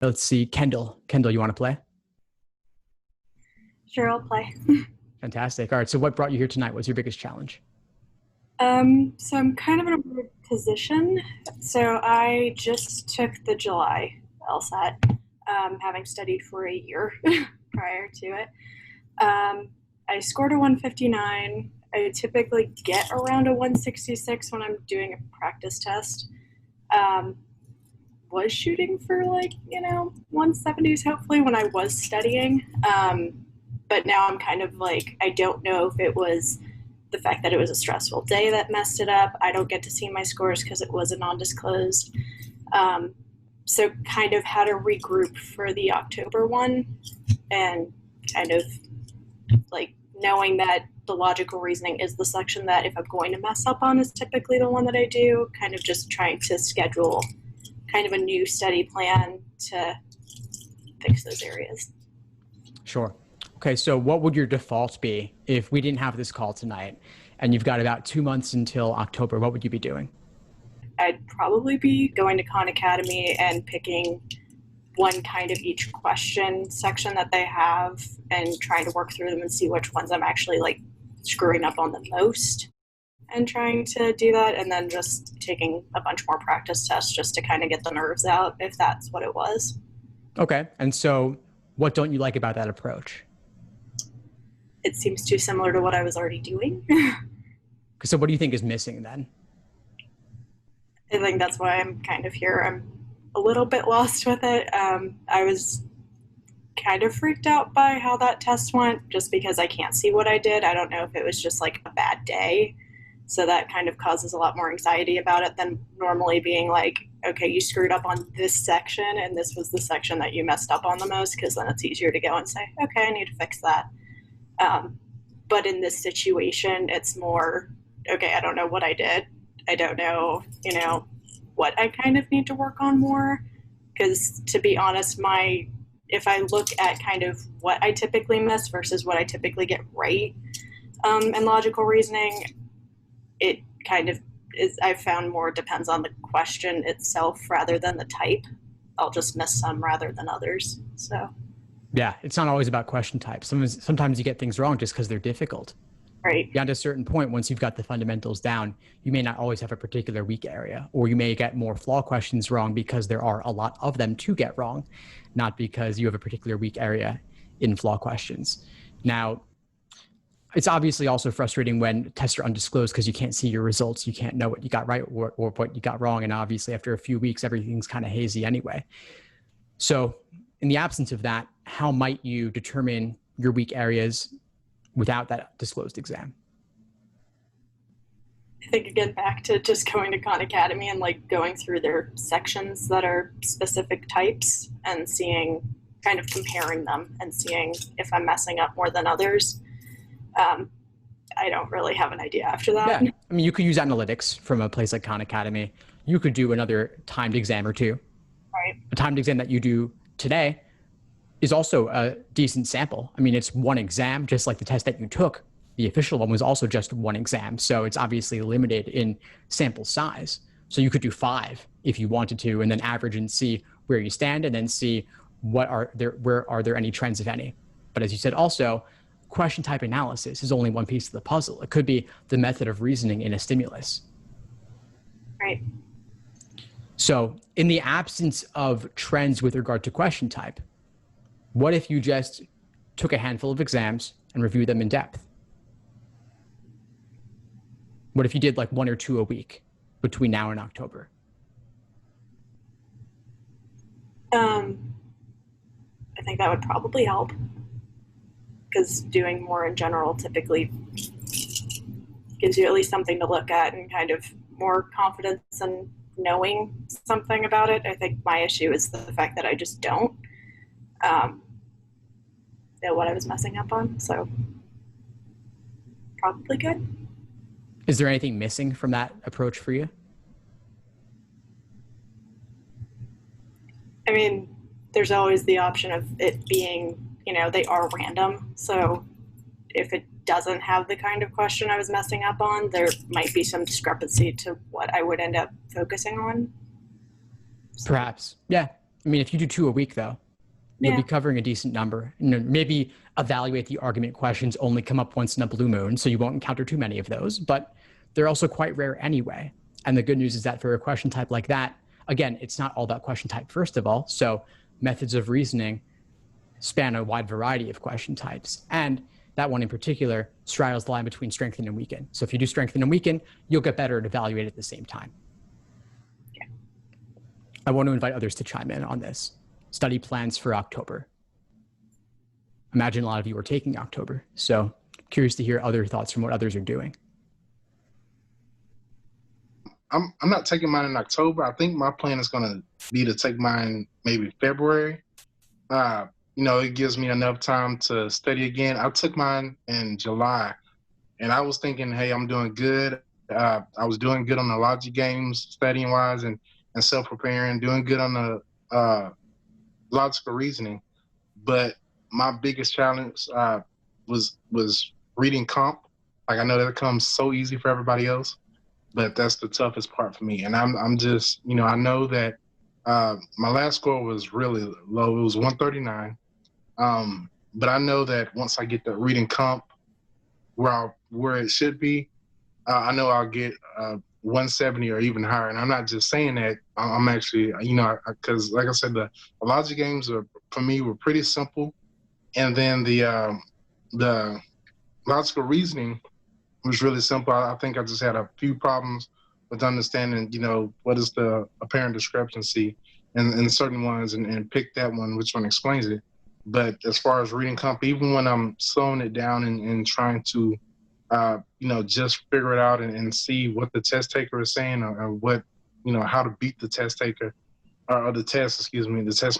Let's see, Kendall. Kendall, you want to play? Sure, I'll play. Fantastic. All right. So what brought you here tonight? What's your biggest challenge? So I'm kind of in a weird position. So I just took the July LSAT, having studied for a year prior to it. I scored a 159. I typically get around a 166 when I'm doing a practice test. Was shooting for 170s hopefully when I was studying. But now I'm kind of I don't know if it was the fact that it was a stressful day that messed it up. I don't get to see my scores because it was a non-disclosed. So kind of had to regroup for the October one, and kind of knowing that the logical reasoning is the section that if I'm going to mess up on is typically the one that I do, kind of just trying to schedule kind of a new study plan to fix those areas. Sure. Okay, so what would your default be if we didn't have this call tonight and you've got about 2 months until October? What would you be doing? I'd probably be going to Khan Academy and picking one kind of each question section that they have and trying to work through them and see which ones I'm actually screwing up on the most and trying to do that, and then just taking a bunch more practice tests just to kind of get the nerves out if that's what it was. Okay, and so what don't you like about that approach? It seems too similar to what I was already doing. So what do you think is missing then? I think that's why I'm kind of here. I'm a little bit lost with it. I was kind of freaked out by how that test went just because I can't see what I did. I don't know if it was just a bad day. So that kind of causes a lot more anxiety about it than normally being okay, you screwed up on this section and this was the section that you messed up on the most, because then it's easier to go and say, okay, I need to fix that. But in this situation, it's more, okay, I don't know what I did. I don't know, what I kind of need to work on more. Because to be honest, if I look at kind of what I typically miss versus what I typically get right in logical reasoning, it kind of is, I've found more depends on the question itself rather than the type. I'll just miss some rather than others. So yeah, it's not always about question type. Sometimes you get things wrong just because they're difficult. Right. Beyond a certain point, once you've got the fundamentals down, you may not always have a particular weak area, or you may get more flaw questions wrong because there are a lot of them to get wrong, not because you have a particular weak area in flaw questions. Now, it's obviously also frustrating when tests are undisclosed because you can't see your results. You can't know what you got right or what you got wrong. And obviously after a few weeks, everything's kind of hazy anyway. So in the absence of that, how might you determine your weak areas without that disclosed exam? I think again back to just going to Khan Academy and going through their sections that are specific types and seeing, kind of comparing them and seeing if I'm messing up more than others. I don't really have an idea after that. Yeah, I mean, you could use analytics from a place like Khan Academy. You could do another timed exam or two. Right. A timed exam that you do today is also a decent sample. I mean, it's one exam, just like the test that you took. The official one was also just one exam. So it's obviously limited in sample size. So you could do 5 if you wanted to, and then average and see where you stand, and then see where are there any trends, if any. But as you said, also, question type analysis is only one piece of the puzzle. It could be the method of reasoning in a stimulus. Right. So in the absence of trends with regard to question type, what if you just took a handful of exams and reviewed them in depth? What if you did 1 or 2 a week between now and October? I think that would probably help, because doing more in general typically gives you at least something to look at and kind of more confidence in knowing something about it. I think my issue is the fact that I just don't know what I was messing up on. So probably good. Is there anything missing from that approach for you? I mean, there's always the option of it being, they are random. So if it doesn't have the kind of question I was messing up on, there might be some discrepancy to what I would end up focusing on. Perhaps. Yeah. I mean, if you do 2 a week though, you'll Yeah. be covering a decent number. Maybe evaluate the argument questions only come up once in a blue moon, so you won't encounter too many of those, but they're also quite rare anyway. And the good news is that for a question type like that, again, it's not all about question type, first of all. So methods of reasoning span a wide variety of question types. And that one in particular straddles the line between strengthen and weaken. So if you do strengthen and weaken, you'll get better at evaluate at the same time. Yeah. I want to invite others to chime in on this. Study plans for October. Imagine a lot of you are taking October. So curious to hear other thoughts from what others are doing. I'm not taking mine in October. I think my plan is going to be to take mine maybe February. It gives me enough time to study again. I took mine in July, and I was thinking, hey, I'm doing good. I was doing good on the logic games, studying wise, and self-preparing, doing good on the logical reasoning. But my biggest challenge was reading comp. Like, I know that comes so easy for everybody else, but that's the toughest part for me. And I'm just, I know that my last score was really low. It was 139. But I know that once I get the reading comp where it should be, I know I'll get 170 or even higher. And I'm not just saying that. I'm actually, because like I said, the logic games for me were pretty simple. And then the logical reasoning was really simple. I think I just had a few problems with understanding, what is the apparent discrepancy in certain ones and pick that one, which one explains it. But as far as reading comp, even when I'm slowing it down and trying to, just figure it out and see what the test taker is saying or what, how to beat the test taker or the test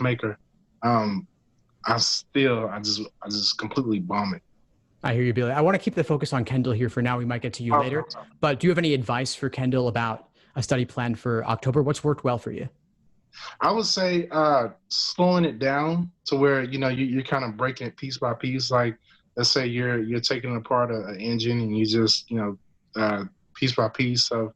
maker, I just completely bomb it. I hear you, Billy. I want to keep the focus on Kendall here for now. We might get to you later. But do you have any advice for Kendall about a study plan for October? What's worked well for you? I would say slowing it down to where, you're kind of breaking it piece by piece. Like, let's say you're taking apart an engine and you just, piece by piece of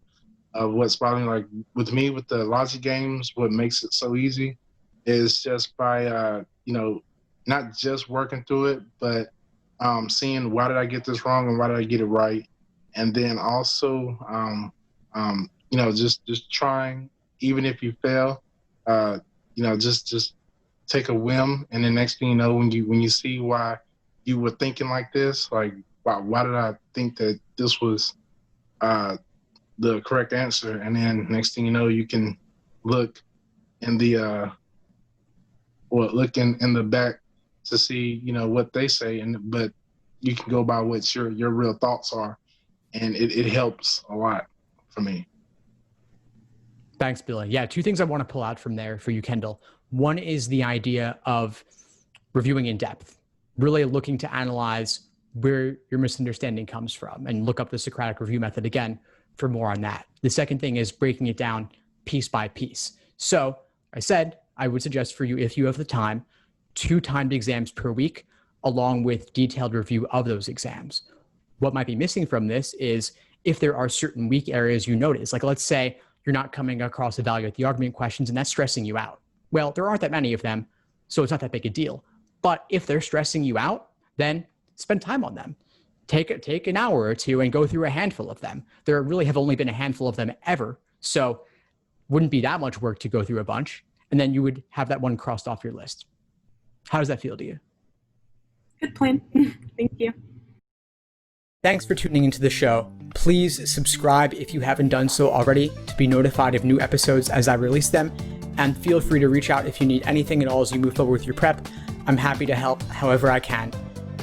what's bothering. Like with me, with the logic games, what makes it so easy is just by, not just working through it, but seeing why did I get this wrong and why did I get it right. And then also, just trying, even if you fail, just take a whim. And the next thing you know, when you see why you were thinking like this, like, why did I think that this was the correct answer? And then next thing you know, you can look in the in the back to see, what they say, but you can go by what your real thoughts are. And it helps a lot for me. Thanks, Billy. Yeah, 2 things I want to pull out from there for you, Kendall. One is the idea of reviewing in depth, really looking to analyze where your misunderstanding comes from and look up the Socratic review method again for more on that. The second thing is breaking it down piece by piece. So I said, I would suggest for you, if you have the time, 2 timed exams per week, along with detailed review of those exams. What might be missing from this is if there are certain weak areas you notice, like let's say you're not coming across evaluate the argument questions and that's stressing you out. Well, there aren't that many of them, so it's not that big a deal. But if they're stressing you out, then spend time on them. Take an hour or 2 and go through a handful of them. There really have only been a handful of them ever, so wouldn't be that much work to go through a bunch, and then you would have that one crossed off your list. How does that feel to you? Good plan. Thank you. Thanks for tuning into the show. Please subscribe if you haven't done so already to be notified of new episodes as I release them. And feel free to reach out if you need anything at all as you move forward with your prep. I'm happy to help however I can.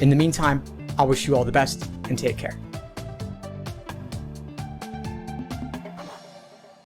In the meantime, I'll wish you all the best and take care.